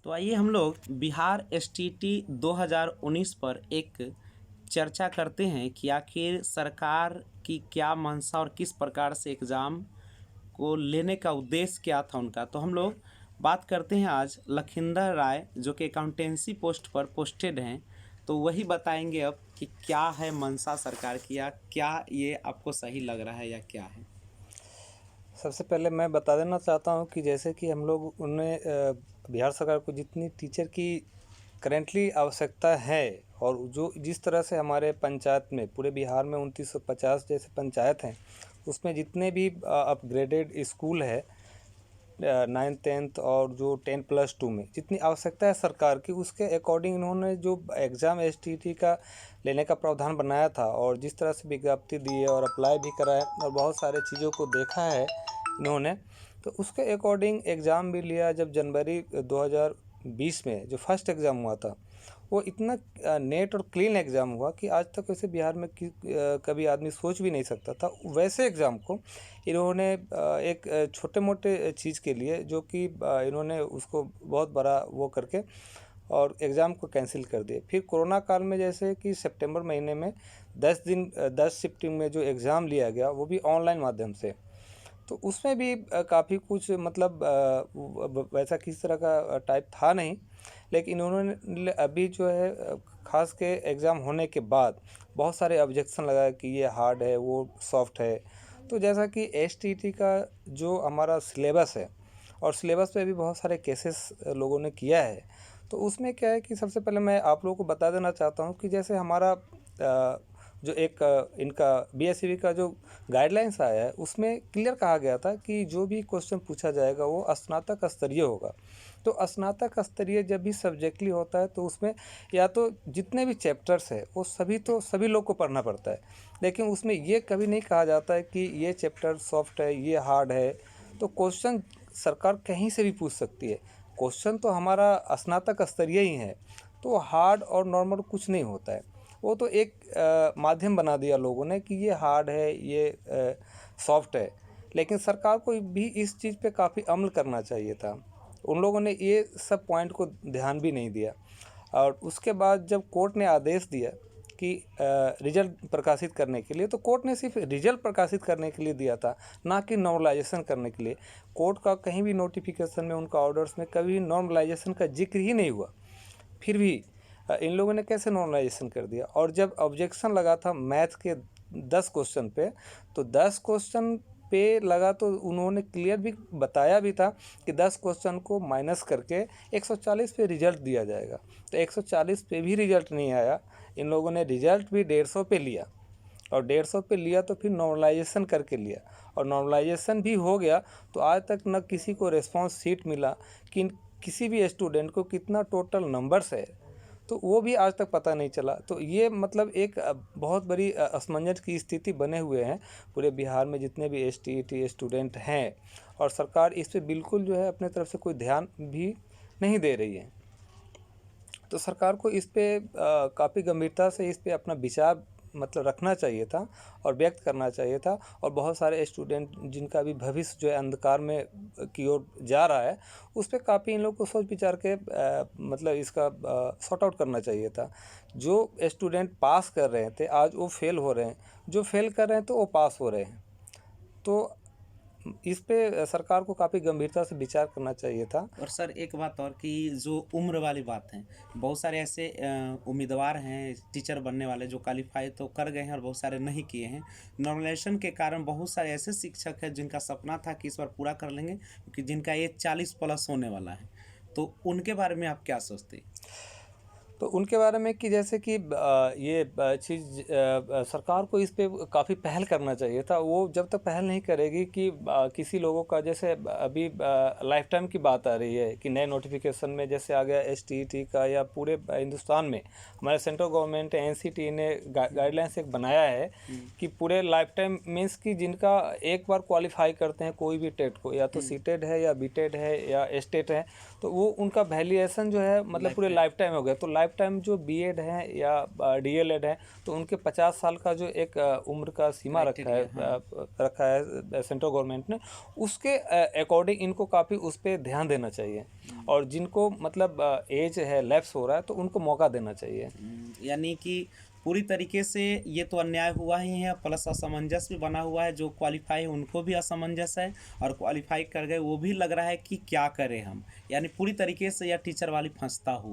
तो आइए हम लोग बिहार एसटीटी 2019 पर एक चर्चा करते हैं कि आखिर सरकार की क्या मंशा और किस प्रकार से एग्ज़ाम को लेने का उद्देश्य क्या था उनका। तो हम लोग बात करते हैं आज लखिंदर राय जो कि अकाउंटेंसी पोस्ट पर पोस्टेड हैं। तो वही बताएंगे अब कि क्या है मंशा सरकार की या क्या ये आपको सही लग रहा है या क्या है। सबसे पहले मैं बता देना चाहता हूं कि जैसे कि हम लोग उन्हें बिहार सरकार को जितनी टीचर की करेंटली आवश्यकता है और जो जिस तरह से हमारे पंचायत में पूरे बिहार में 2950 जैसे पंचायत हैं, उसमें जितने भी अपग्रेडेड स्कूल है 9th 10th और जो 10+2 में जितनी आवश्यकता है सरकार की, उसके अकॉर्डिंग इन्होंने जो एग्ज़ाम एसटीटी का लेने का प्रावधान बनाया था और जिस तरह से विज्ञप्ति दी है और अप्लाई भी कराया और बहुत सारे चीज़ों को देखा है इन्होंने, तो उसके अकॉर्डिंग एग्ज़ाम भी लिया। जब जनवरी 2020 में जो फर्स्ट एग्ज़ाम हुआ था, वो इतना नेट और क्लीन एग्ज़ाम हुआ कि आज तक वैसे बिहार में कभी आदमी सोच भी नहीं सकता था। वैसे एग्ज़ाम को इन्होंने एक छोटे मोटे चीज़ के लिए जो कि इन्होंने उसको बहुत बड़ा वो करके और एग्ज़ाम को कैंसिल कर दिए। फिर कोरोना काल में जैसे कि सितंबर महीने में 10 शिफ्ट में जो एग्ज़ाम लिया गया, वो भी ऑनलाइन माध्यम से, तो उसमें भी काफ़ी कुछ मतलब वैसा किस तरह का टाइप था नहीं, लेकिन उन्होंने अभी जो है ख़ास के एग्ज़ाम होने के बाद बहुत सारे ऑब्जेक्शन लगाए कि ये हार्ड है, वो सॉफ्ट है। तो जैसा कि एसटीटी का जो हमारा सिलेबस है और सिलेबस पे भी बहुत सारे केसेस लोगों ने किया है, तो उसमें क्या है कि सबसे पहले मैं आप लोगों को बता देना चाहता हूँ कि जैसे हमारा जो एक इनका बीएसईबी का जो गाइडलाइंस आया है, उसमें क्लियर कहा गया था कि जो भी क्वेश्चन पूछा जाएगा वो स्नातक स्तरीय होगा। तो स्नातक स्तरीय जब भी सब्जेक्टली होता है तो उसमें या तो जितने भी चैप्टर्स है वो सभी लोग को पढ़ना पड़ता है, लेकिन उसमें ये कभी नहीं कहा जाता है कि ये चैप्टर सॉफ्ट है, ये हार्ड है। तो क्वेश्चन सरकार कहीं से भी पूछ सकती है, क्वेश्चन तो हमारा स्नातक स्तरीय ही है, तो हार्ड और नॉर्मल कुछ नहीं होता है। वो तो एक माध्यम बना दिया लोगों ने कि ये हार्ड है, ये सॉफ्ट है, लेकिन सरकार को भी इस चीज़ पे काफ़ी अमल करना चाहिए था। उन लोगों ने ये सब पॉइंट को ध्यान भी नहीं दिया। और उसके बाद जब कोर्ट ने आदेश दिया कि रिजल्ट प्रकाशित करने के लिए, तो कोर्ट ने सिर्फ रिजल्ट प्रकाशित करने के लिए दिया था, ना कि नॉर्मलाइजेशन करने के लिए। कोर्ट का कहीं भी नोटिफिकेशन में, उनका ऑर्डर्स में कभी नॉर्मलाइजेशन का जिक्र ही नहीं हुआ। फिर भी इन लोगों ने कैसे नॉर्मलाइजेशन कर दिया। और जब ऑब्जेक्शन लगा था मैथ के 10 क्वेश्चन पे, तो 10 क्वेश्चन पे लगा तो उन्होंने क्लियर भी बताया भी था कि 10 क्वेश्चन को माइनस करके 140 पे रिजल्ट दिया जाएगा। तो 140 पे भी रिजल्ट नहीं आया, इन लोगों ने रिजल्ट भी 150 पे लिया, और 150 पे लिया तो फिर नॉर्मलाइजेशन करके लिया, और नॉर्मलाइजेशन भी हो गया। तो आज तक न किसी को रिस्पॉन्स शीट मिला कि किसी भी स्टूडेंट को कितना टोटल नंबर्स है, तो वो भी आज तक पता नहीं चला। तो ये मतलब एक बहुत बड़ी असमंजस की स्थिति बने हुए हैं पूरे बिहार में जितने भी एसटीईटी स्टूडेंट हैं, और सरकार इस पे बिल्कुल जो है अपने तरफ से कोई ध्यान भी नहीं दे रही है। तो सरकार को इस पे काफ़ी गंभीरता से इस पे अपना विचार मतलब रखना चाहिए था और व्यक्त करना चाहिए था। और बहुत सारे स्टूडेंट जिनका भी भविष्य जो है अंधकार में की ओर जा रहा है, उस पर काफ़ी इन लोग को सोच विचार के मतलब इसका सॉर्ट आउट करना चाहिए था। जो स्टूडेंट पास कर रहे थे आज वो फेल हो रहे हैं, जो फेल कर रहे हैं तो वो पास हो रहे हैं। तो इस पे सरकार को काफ़ी गंभीरता से विचार करना चाहिए था। और सर एक बात और कि जो उम्र वाली बात है, बहुत सारे ऐसे उम्मीदवार हैं टीचर बनने वाले जो क्वालिफाई तो कर गए हैं और बहुत सारे नहीं किए हैं। नॉर्मलाइजेशन के कारण बहुत सारे ऐसे शिक्षक हैं जिनका सपना था कि इस बार पूरा कर लेंगे, क्योंकि जिनका एज 40+ होने वाला है। तो उनके बारे में आप क्या सोचते हैं? तो उनके बारे में कि जैसे कि ये चीज़ सरकार को इस पे काफ़ी पहल करना चाहिए था। वो जब तक पहल नहीं करेगी कि किसी लोगों का जैसे अभी लाइफ टाइम की बात आ रही है कि नए नोटिफिकेशन में जैसे आ गया एसटीईटी का, या पूरे हिंदुस्तान में हमारे सेंट्रल गवर्नमेंट एनसीटी ने गाइडलाइंस एक बनाया है कि पूरे लाइफ टाइम मीन्स कि जिनका एक बार क्वालिफाई करते हैं कोई भी टेट को, या तो सीटेट है या बीटेट है या एस्टेट है, तो वो उनका वैल्यूएशन जो है मतलब पूरे लाइफ टाइम हो गया। तो लाइफ लाइफ टाइम जो बीएड है या डीएलएड है तो उनके 50 साल का जो एक उम्र का सीमा रखा है सेंट्रल गवर्नमेंट ने, उसके अकॉर्डिंग इनको काफ़ी उस पर ध्यान देना चाहिए। और जिनको मतलब एज है लैप्स हो रहा है तो उनको मौका देना चाहिए। यानी कि पूरी तरीके से ये तो अन्याय हुआ ही है, प्लस असमंजस भी बना हुआ है। जो क्वालिफाई है उनको भी असमंजस है, और क्वालिफाई कर गए वो भी लग रहा है कि क्या करें हम। यानी पूरी तरीके से यह टीचर वाली फंसता हुआ